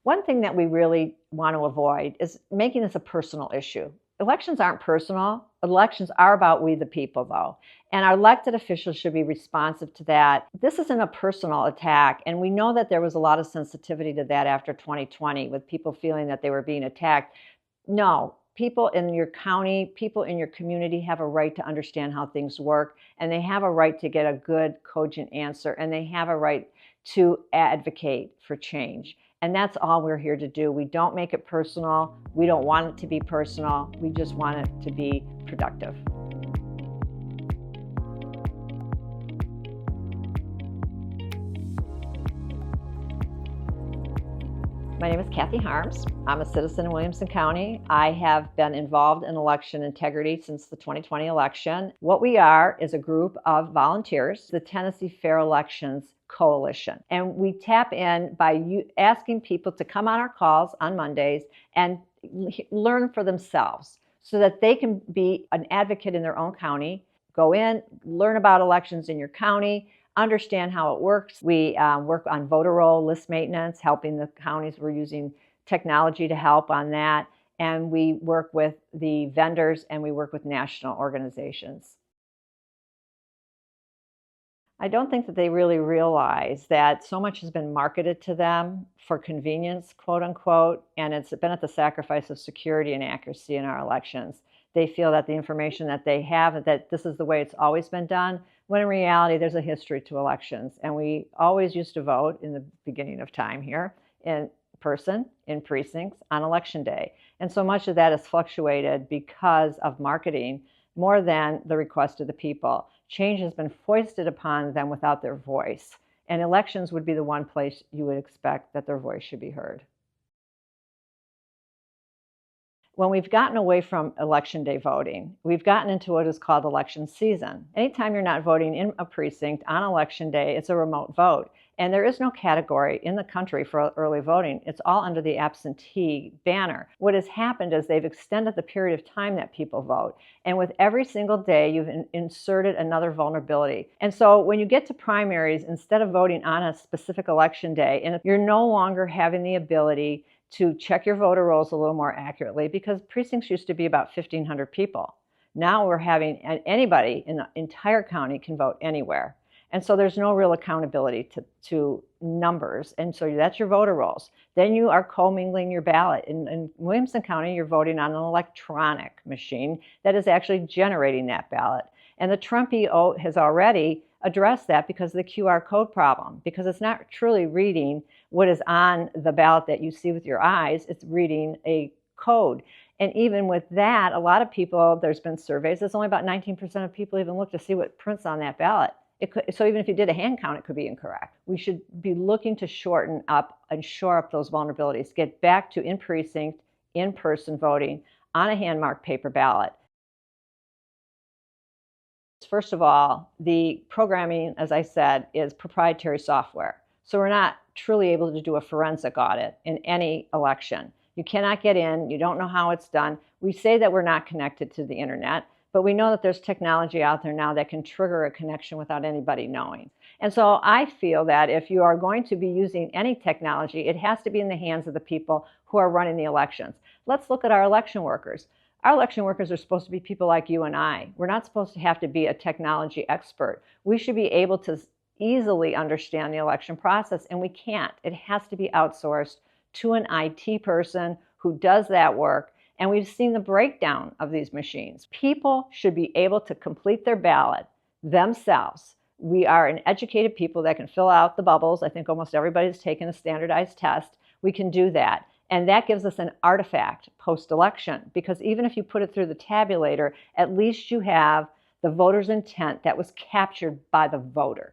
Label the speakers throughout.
Speaker 1: One thing that we really want to avoid is making this a personal issue. Elections aren't personal. Elections are about we the people, though. And our elected officials should be responsive to that. This isn't a personal attack. And we know that there was a lot of sensitivity to that after 2020 with people feeling that they were being attacked. No, people in your county, people in your community have a right to understand how things work, and they have a right to get a good, cogent answer, and they have a right to advocate for change. And that's all we're here to do. We don't make it personal. We don't want it to be personal. We just want it to be productive. My name is Kathy Harms. I'm a citizen in Williamson County. I have been involved in election integrity since the 2020 election. What we are is a group of volunteers, the Tennessee Fair Elections Coalition. And we tap in by asking people to come on our calls on Mondays and learn for themselves so that they can be an advocate in their own county, go in, learn about elections in your county, understand how it works. We work on voter roll list maintenance, helping the counties. We're using technology to help on that. And we work with the vendors and we work with national organizations. I don't think that they really realize that so much has been marketed to them for convenience, quote unquote, and it's been at the sacrifice of security and accuracy in our elections. They feel that the information that they have, that this is the way it's always been done, when in reality there's a history to elections. And we always used to vote in the beginning of time here in person, in precincts, on election day. And so much of that has fluctuated because of marketing more than the request of the people. Change has been foisted upon them without their voice. And elections would be the one place you would expect that their voice should be heard. When we've gotten away from election day voting, we've gotten into what is called election season. Anytime you're not voting in a precinct on election day, it's a remote vote. And there is no category in the country for early voting. It's all under the absentee banner. What has happened is they've extended the period of time that people vote. And with every single day, you've inserted another vulnerability. And so when you get to primaries, instead of voting on a specific election day, and you're no longer having the ability to check your voter rolls a little more accurately, because precincts used to be about 1,500 people. Now we're having anybody in the entire county can vote anywhere. And so there's no real accountability to numbers. And so that's your voter rolls. Then you are commingling your ballot. In Williamson County, you're voting on an electronic machine that is actually generating that ballot. And the Trump EO has already addressed that because of the QR code problem, because it's not truly reading what is on the ballot that you see with your eyes, it's reading a code. And even with that, a lot of people, there's been surveys, it's only about 19% of people even look to see what prints on that ballot. So even if you did a hand count, it could be incorrect. We should be looking to shorten up and shore up those vulnerabilities, get back to in-precinct, in-person voting on a hand-marked paper ballot. First of all, the programming, as I said, is proprietary software. So we're not truly able to do a forensic audit in any election. You cannot get in, you don't know how it's done. We say that we're not connected to the internet, but we know that there's technology out there now that can trigger a connection without anybody knowing. And so I feel that if you are going to be using any technology, it has to be in the hands of the people who are running the elections. Let's look at our election workers. Our election workers are supposed to be people like you and I. We're not supposed to have to be a technology expert. We should be able to easily understand the election process, and we can't. It has to be outsourced to an IT person who does that work. And we've seen the breakdown of these machines. People should be able to complete their ballot themselves. We are an educated people that can fill out the bubbles. I think almost everybody's taken a standardized test. We can do that. And that gives us an artifact post-election, because even if you put it through the tabulator, at least you have the voter's intent that was captured by the voter.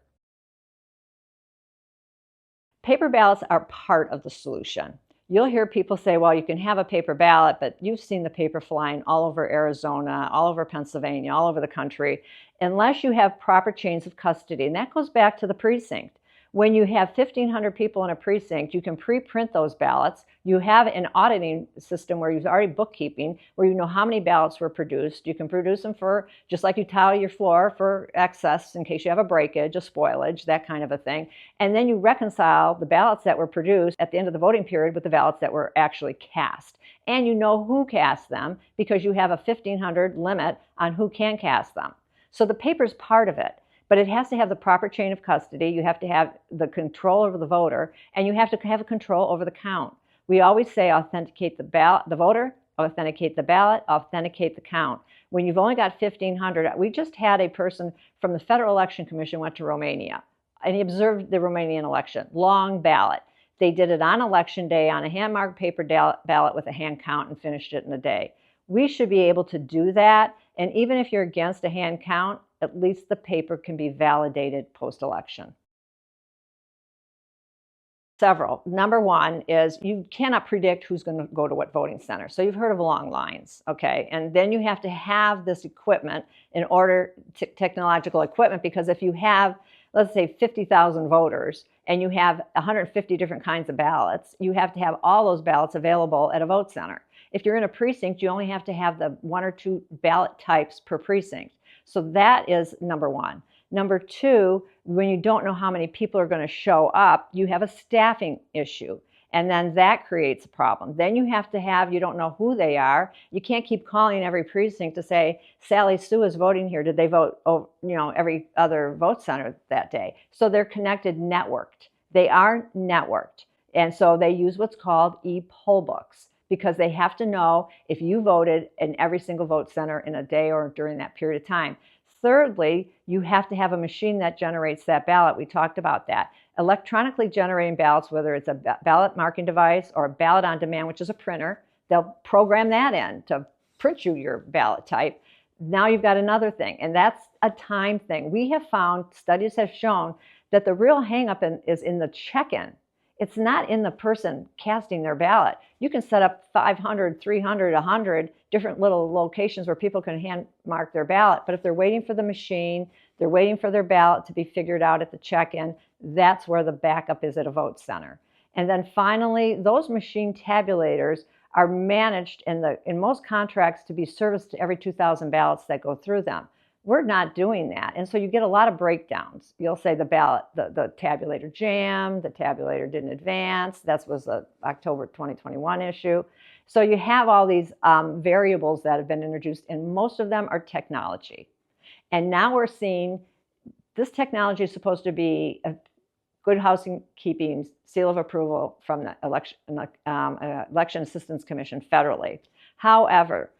Speaker 1: Paper ballots are part of the solution. You'll hear people say, well, you can have a paper ballot, but you've seen the paper flying all over Arizona, all over Pennsylvania, all over the country, unless you have proper chains of custody. And that goes back to the precinct. When you have 1,500 people in a precinct, you can pre-print those ballots. You have an auditing system where you've already bookkeeping, where you know how many ballots were produced. You can produce them for, just like you tile your floor for excess in case you have a breakage, a spoilage, that kind of a thing. And then you reconcile the ballots that were produced at the end of the voting period with the ballots that were actually cast. And you know who cast them because you have a 1,500 limit on who can cast them. So the paper's part of it. But it has to have the proper chain of custody. You have to have the control over the voter, and you have to have a control over the count. We always say authenticate the voter, authenticate the ballot, authenticate the count. When you've only got 1,500, we just had a person from the Federal Election Commission went to Romania, and he observed the Romanian election, long ballot. They did it on election day on a hand-marked paper ballot with a hand count and finished it in a day. We should be able to do that, and even if you're against a hand count, at least the paper can be validated post-election. Several. Number one is you cannot predict who's going to go to what voting center. So you've heard of long lines, okay? And then you have to have this equipment in order, technological equipment, because if you have, let's say, 50,000 voters and you have 150 different kinds of ballots, you have to have all those ballots available at a vote center. If you're in a precinct, you only have to have the 1 or 2 ballot types per precinct. So that is number one. Number two, when you don't know how many people are going to show up, you have a staffing issue. And then that creates a problem. Then you have to have, you don't know who they are. You can't keep calling every precinct to say, Sally Sue is voting here. Did they vote, every other vote center that day? So they're connected, networked. They are networked. And so they use what's called e-poll books, because they have to know if you voted in every single vote center in a day or during that period of time. Thirdly, you have to have a machine that generates that ballot. We talked about that. Electronically generating ballots, whether it's a ballot marking device or a ballot on demand, which is a printer, they'll program that in to print you your ballot type. Now you've got another thing, and that's a time thing. We have found, studies have shown that the real hang-up is in the check-in. It's not in the person casting their ballot. You can set up 500, 300, 100 different little locations where people can hand mark their ballot. But if they're waiting for the machine, they're waiting for their ballot to be figured out at the check-in, that's where the backup is at a vote center. And then finally, those machine tabulators are managed in most contracts to be serviced to every 2,000 ballots that go through them. We're not doing that. And so you get a lot of breakdowns. You'll say the ballot, the tabulator jammed, the tabulator didn't advance. That was the October 2021 issue. So you have all these variables that have been introduced, and most of them are technology. And now we're seeing this technology is supposed to be a good housekeeping seal of approval from the Election Assistance Commission federally. However,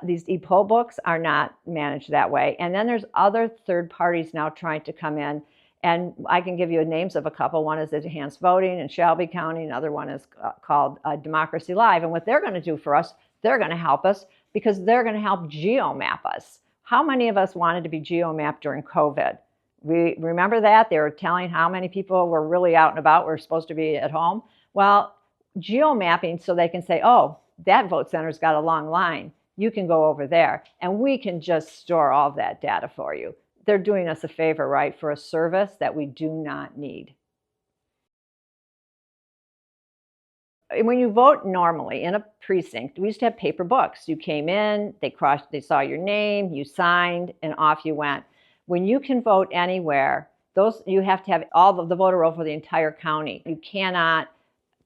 Speaker 1: these e-poll books are not managed that way. And then there's other third parties now trying to come in. And I can give you names of a couple. One is Enhanced Voting in Shelby County. Another one is called Democracy Live. And what they're going to do for us, they're going to help us because they're going to help geomap us. How many of us wanted to be geomapped during COVID? We remember that? They were telling how many people were really out and about, were supposed to be at home. Well, geomapping so they can say, oh, that vote center's got a long line. You can go over there, and we can just store all of that data for you. They're doing us a favor, right, for a service that we do not need. When you vote normally in a precinct, we used to have paper books. You came in, they saw your name, you signed, and off you went. When you can vote anywhere, you have to have all of the voter roll for the entire county. You cannot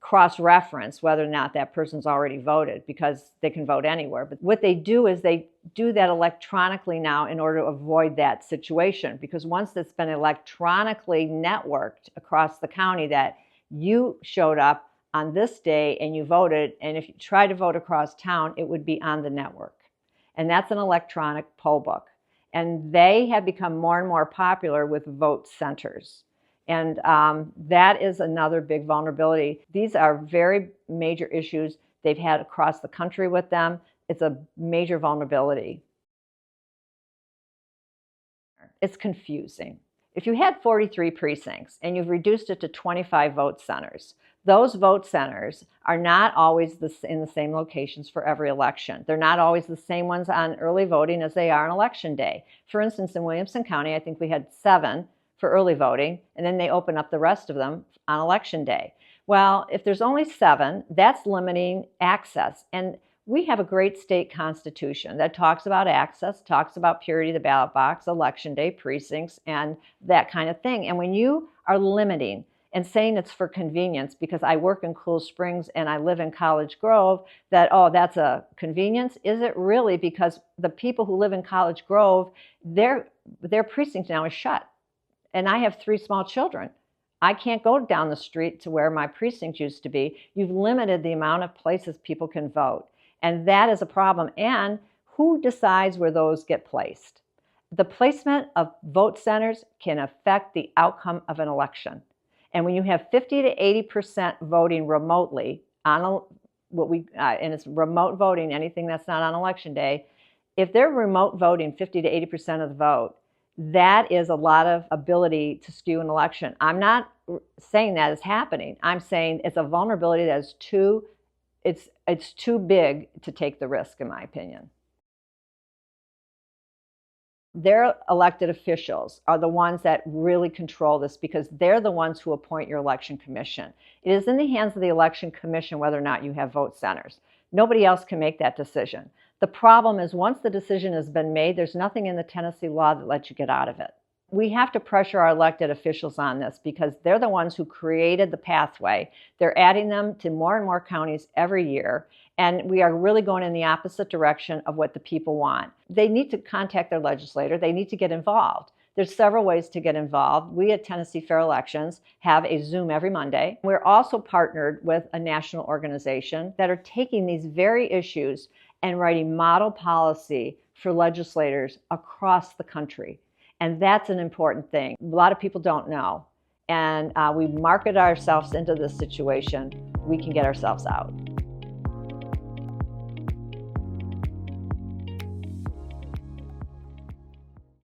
Speaker 1: cross-reference whether or not that person's already voted because they can vote anywhere. But what they do is they do that electronically now in order to avoid that situation, because once it's been electronically networked across the county that you showed up on this day and you voted, and if you try to vote across town, it would be on the network. And that's an electronic poll book. And they have become more and more popular with vote centers. And that is another big vulnerability. These are very major issues they've had across the country with them. It's a major vulnerability. It's confusing. If you had 43 precincts and you've reduced it to 25 vote centers, those vote centers are not always in the same locations for every election. They're not always the same ones on early voting as they are on election day. For instance, in Williamson County, I think we had 7 for early voting, and then they open up the rest of them on election day. Well, if there's only 7, that's limiting access. And we have a great state constitution that talks about access, talks about purity of the ballot box, election day, precincts, and that kind of thing. And when you are limiting and saying it's for convenience, because I work in Cool Springs and I live in College Grove, that, oh, that's a convenience. Is it really? Because the people who live in College Grove, their precinct now is shut. And I have 3 small children. I can't go down the street to where my precinct used to be. You've limited the amount of places people can vote. And that is a problem. And who decides where those get placed? The placement of vote centers can affect the outcome of an election. And when you have 50 to 80% voting remotely on and it's remote voting, anything that's not on election day, if they're remote voting 50 to 80% of the vote, that is a lot of ability to skew an election. I'm not saying that is happening. I'm saying it's a vulnerability that is it's too big to take the risk, in my opinion. Their elected officials are the ones that really control this, because they're the ones who appoint your election commission. It is in the hands of the election commission whether or not you have vote centers. Nobody else can make that decision. The problem is, once the decision has been made, there's nothing in the Tennessee law that lets you get out of it. We have to pressure our elected officials on this, because they're the ones who created the pathway. They're adding them to more and more counties every year, and we are really going in the opposite direction of what the people want. They need to contact their legislator. They need to get involved. There's several ways to get involved. We at Tennessee Fair Elections have a Zoom every Monday. We're also partnered with a national organization that are taking these very issues and writing model policy for legislators across the country. And that's an important thing. A lot of people don't know. And we market ourselves into this situation. We can get ourselves out.